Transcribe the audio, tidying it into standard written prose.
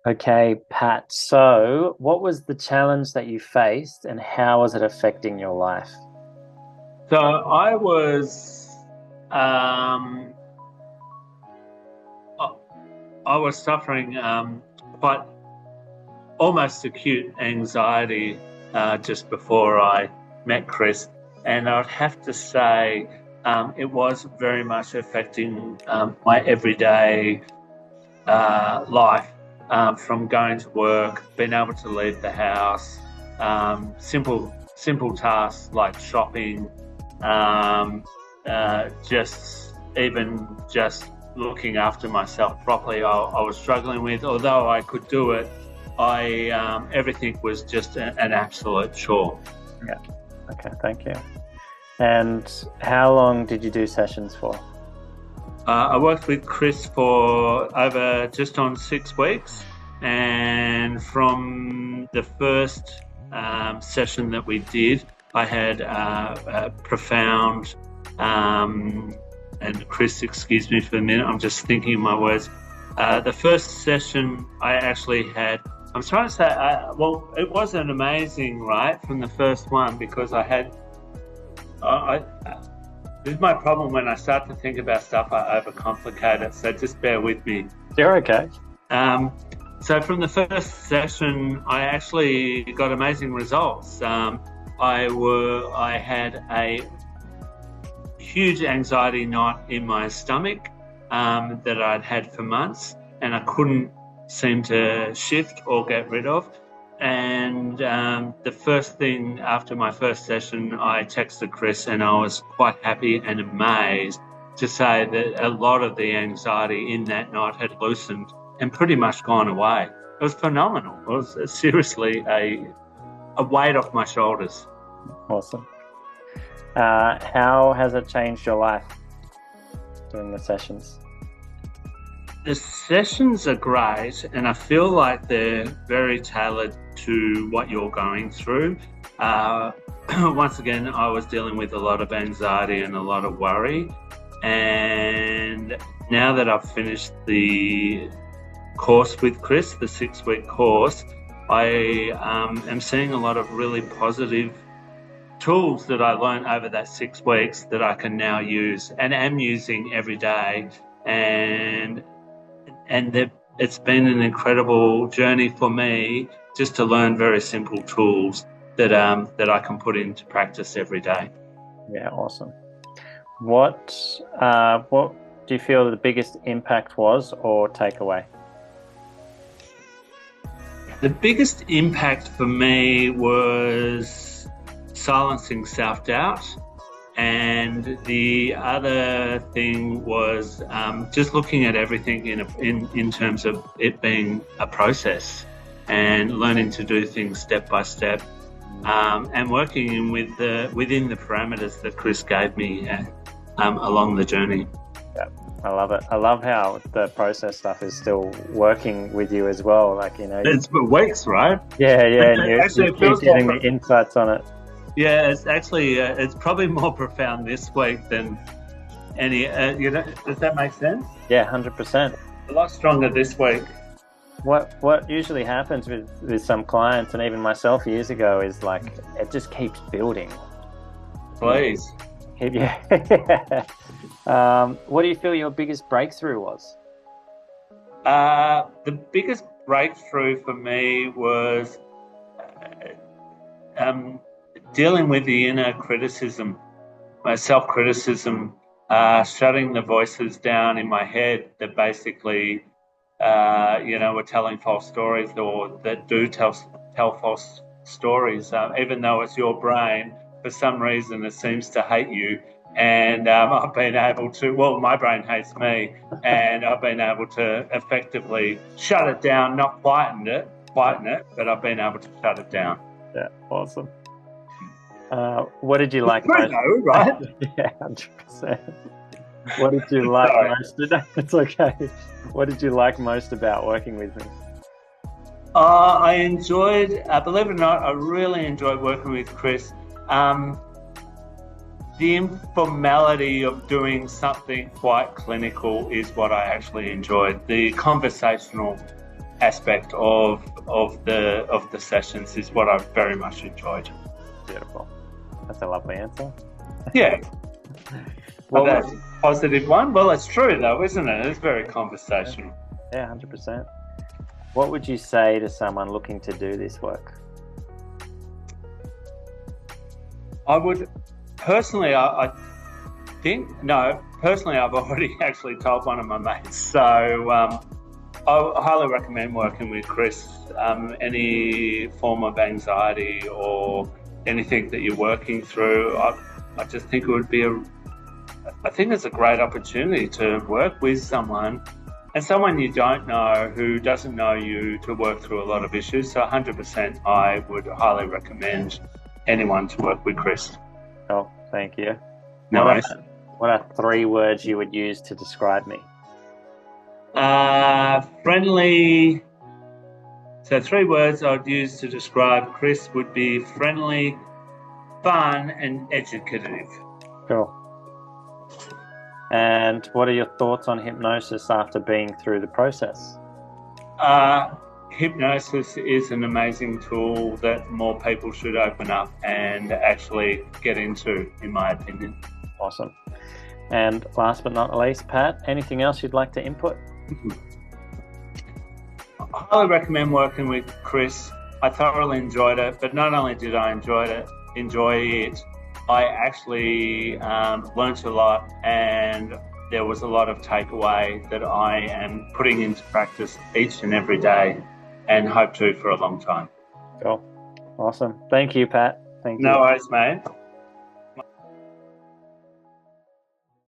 Okay, Pat. So, what was the challenge that you faced and how was it affecting your life? So um, I I was suffering quite almost acute anxiety just before I met Chris, and I'd have to say it was very much affecting my everyday life, from going to work, being able to leave the house, simple tasks like shopping, um, just looking after myself properly. I was struggling with. Although I could do it, I everything was just an absolute chore. Yeah. Okay, thank you. And how long did you do sessions for? I worked with Chris for over just on 6 weeks, and from the first session that we did, I had a profound, and Chris, excuse me for a minute, I'm just thinking of my words. The first session I actually had, I'm trying to say, well, it was an amazing, right, from the first one, because I had, this is my problem when I start to think about stuff, I overcomplicate it, so just bear with me. You're okay. So from the first session, I actually got amazing results. I had a huge anxiety knot in my stomach that I'd had for months, and I couldn't seem to shift or get rid of. And the first thing after my first session, I texted Chris, and I was quite happy and amazed to say that a lot of the anxiety in that knot had loosened and pretty much gone away. It was phenomenal. It was seriously a weight off my shoulders. Awesome. How has it changed your life doing the sessions? The sessions are great, and I feel like they're very tailored to what you're going through. Once again, I was dealing with a lot of anxiety and a lot of worry, and now that I've finished the course with Chris, the 6-week course, I am seeing a lot of really positive tools that I learned over that 6 weeks that I can now use and am using every day. And it's been an incredible journey for me just to learn very simple tools that I can put into practice every day. Yeah, awesome. What do you feel the biggest impact was or takeaway? The biggest impact for me was silencing self-doubt. And the other thing was just looking at everything in terms of it being a process and learning to do things step by step, and working within the parameters that Chris gave me along the journey. Yeah, I love it. I love how the process stuff is still working with you as well. Like, it's for weeks, right? Yeah, and you keep getting the insights on it. Yeah, it's actually it's probably more profound this week than any. Does that make sense? Yeah, 100%. A lot stronger this week. What usually happens with some clients and even myself years ago is like it just keeps building. Please. Yeah. What do you feel your biggest breakthrough was? The biggest breakthrough for me was dealing with the inner criticism, my self-criticism, shutting the voices down in my head that basically, were telling false stories or that do tell false stories. Even though it's your brain, for some reason it seems to hate you. And I've been able to, well, my brain hates me, and I've been able to effectively shut it down, not quieten it, but I've been able to shut it down. Yeah, awesome. What did you like most? Know, right? Yeah, 100%. What did you like most? It's okay. What did you like most about working with me? I enjoyed, believe it or not, I really enjoyed working with Chris. The informality of doing something quite clinical is what I actually enjoyed. The conversational aspect of the sessions is what I very much enjoyed. Beautiful. That's a lovely answer. Yeah. Well, that's a positive one. Well, it's true though, isn't it? It's very conversational. Yeah, 100%. What would you say to someone looking to do this work? I would personally, I think, no, personally, I've already actually told one of my mates. So I highly recommend working with Chris. Any form of anxiety or anything that you're working through, I just think it would be I think it's a great opportunity to work with someone and someone you don't know who doesn't know you, to work through a lot of issues. So 100% I would highly recommend anyone to work with Chris. Oh, thank you. Nice. What are 3 words you would use to describe me? Friendly. So 3 words I'd use to describe Chris would be friendly, fun, and educative. Cool. And what are your thoughts on hypnosis after being through the process? Hypnosis is an amazing tool that more people should open up and actually get into, in my opinion. Awesome. And last but not least, Pat, anything else you'd like to input? I highly recommend working with Chris. I thoroughly enjoyed it, but not only did I enjoy it, I actually learnt a lot, and there was a lot of takeaway that I am putting into practice each and every day and hope to for a long time. Cool. Awesome. Thank you, Pat. Thank you. No worries, mate.